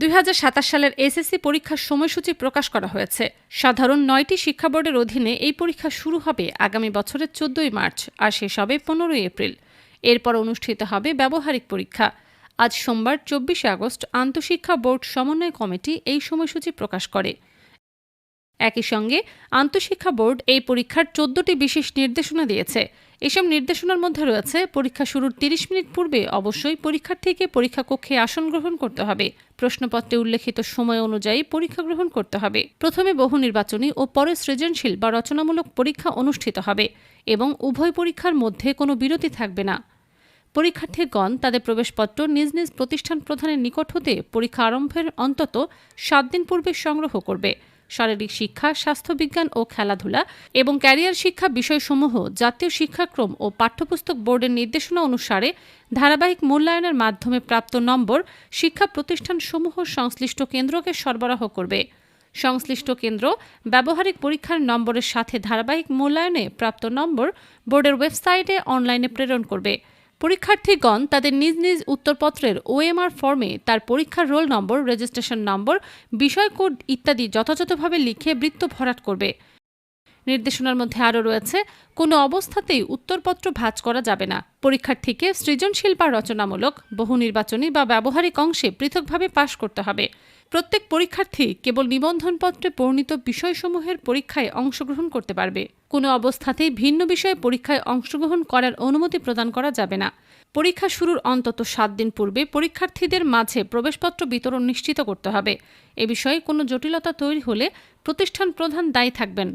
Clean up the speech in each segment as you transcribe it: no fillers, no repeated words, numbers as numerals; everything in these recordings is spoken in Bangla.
2027 সালের এসএসসি পরীক্ষার সময়সূচি প্রকাশ করা হয়েছে। সাধারণ 9টি শিক্ষা বোর্ডের অধীনে এই পরীক্ষা শুরু হবে আগামী বছরের 14 মার্চ আর শেষ হবে 15 এপ্রিল। এরপর অনুষ্ঠিত হবে ব্যবহারিক পরীক্ষা। আজ সোমবার 24 আগস্ট আন্তঃশিক্ষা বোর্ড সমন্বয় কমিটি এই সময়সূচি প্রকাশ করে। একই সঙ্গে আন্তঃশিক্ষা বোর্ড এই পরীক্ষার 14টি বিশেষ নির্দেশনা দিয়েছে। এসব নির্দেশনার মধ্যে রয়েছে পরীক্ষা শুরুর 30 মিনিট পূর্বে অবশ্যই পরীক্ষার্থীকে পরীক্ষা কক্ষে আসন গ্রহণ করতে হবে। প্রশ্নপত্রে উল্লেখিত সময় অনুযায়ী পরীক্ষা গ্রহণ করতে হবে। প্রথমে বহু নির্বাচনী ও পরে সৃজনশীল বা রচনামূলক পরীক্ষা অনুষ্ঠিত হবে এবং উভয় পরীক্ষার মধ্যে কোনো বিরতি থাকবে না। পরীক্ষার্থীগণ তাদের প্রবেশপত্র নিজ নিজ প্রতিষ্ঠান প্রধানের নিকট হতে পরীক্ষা আরম্ভের অন্তত 7 দিন পূর্বে সংগ্রহ করবে। শারীরিক শিক্ষা, স্বাস্থ্যবিজ্ঞান ও খেলাধুলা এবং ক্যারিয়ার শিক্ষা বিষয়সমূহ জাতীয় শিক্ষাক্রম ও পাঠ্যপুস্তক বোর্ডের নির্দেশনা অনুসারে ধারাবাহিক মূল্যায়নের মাধ্যমে প্রাপ্ত নম্বর শিক্ষা প্রতিষ্ঠানসমূহ সংশ্লিষ্ট কেন্দ্রকে সরবরাহ করবে। সংশ্লিষ্ট কেন্দ্র ব্যবহারিক পরীক্ষার নম্বরের সাথে ধারাবাহিক মূল্যায়নে প্রাপ্ত নম্বর বোর্ডের ওয়েবসাইটে অনলাইনে প্রেরণ করবে। পরীক্ষার্থীগণ তাদের নিজ নিজ উত্তরপত্রের ওএমআর ফর্মে তার পরীক্ষার রোল নম্বর, রেজিস্ট্রেশন নম্বর, বিষয় কোড ইত্যাদি যথাযথভাবে লিখে বৃত্ত ভরাট করবে। নির্দেশনার মধ্যে আরও রয়েছে, কোনো অবস্থাতেই উত্তরপত্র ভাঁজ করা যাবে না। পরীক্ষার্থীকে সৃজনশীল বা রচনামূলক, বহু নির্বাচনী বা ব্যবহারিক অংশে পৃথকভাবে পাশ করতে হবে। প্রত্যেক পরীক্ষার্থী কেবল নিবন্ধনপত্রে বর্ণিত বিষয়সমূহের পরীক্ষায় অংশগ্রহণ করতে পারবে। কোনো অবস্থাতেই ভিন্ন বিষয়ে পরীক্ষায় অংশগ্রহণ করার অনুমতি প্রদান করা যাবে না। পরীক্ষা শুরুর অন্তত 7 দিন পূর্বে পরীক্ষার্থীদের মাঝে প্রবেশপত্র বিতরণ নিশ্চিত করতে হবে। এ বিষয়ে কোনো জটিলতা তৈরি হলে প্রতিষ্ঠান প্রধান দায়ী থাকবেন।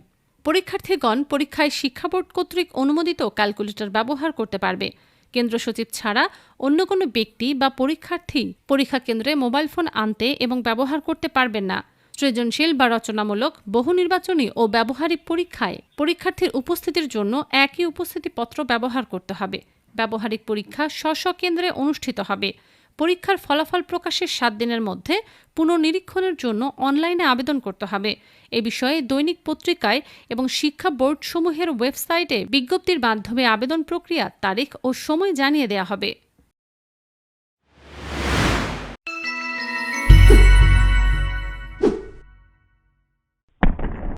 পরীক্ষার্থীগণ পরীক্ষায় শিক্ষা বোর্ড কর্তৃক অনুমোদিত ক্যালকুলেটর ব্যবহার করতে পারবে। কেন্দ্র সচিব ছাড়া অন্য কোনো ব্যক্তি বা পরীক্ষার্থী পরীক্ষা কেন্দ্রে মোবাইল ফোন আনতে এবং ব্যবহার করতে পারবেন না। সৃজনশীল বা রচনামূলক, বহু নির্বাচনী ও ব্যবহারিক পরীক্ষায় পরীক্ষার্থীর উপস্থিতির জন্য একই উপস্থিতিপত্র ব্যবহার করতে হবে। ব্যবহারিক পরীক্ষা স্ব কেন্দ্রে অনুষ্ঠিত হবে। পরীক্ষার ফলাফল প্রকাশের 7 দিনের মধ্যে পুনর্নিরীক্ষণের জন্য অনলাইনে আবেদন করতে হবে। এ বিষয়ে দৈনিক পত্রিকায় এবং শিক্ষা বোর্ডসমূহের ওয়েবসাইটে বিজ্ঞপ্তির মাধ্যমে আবেদন প্রক্রিয়া, তারিখ ও সময় জানিয়ে দেওয়া হবে।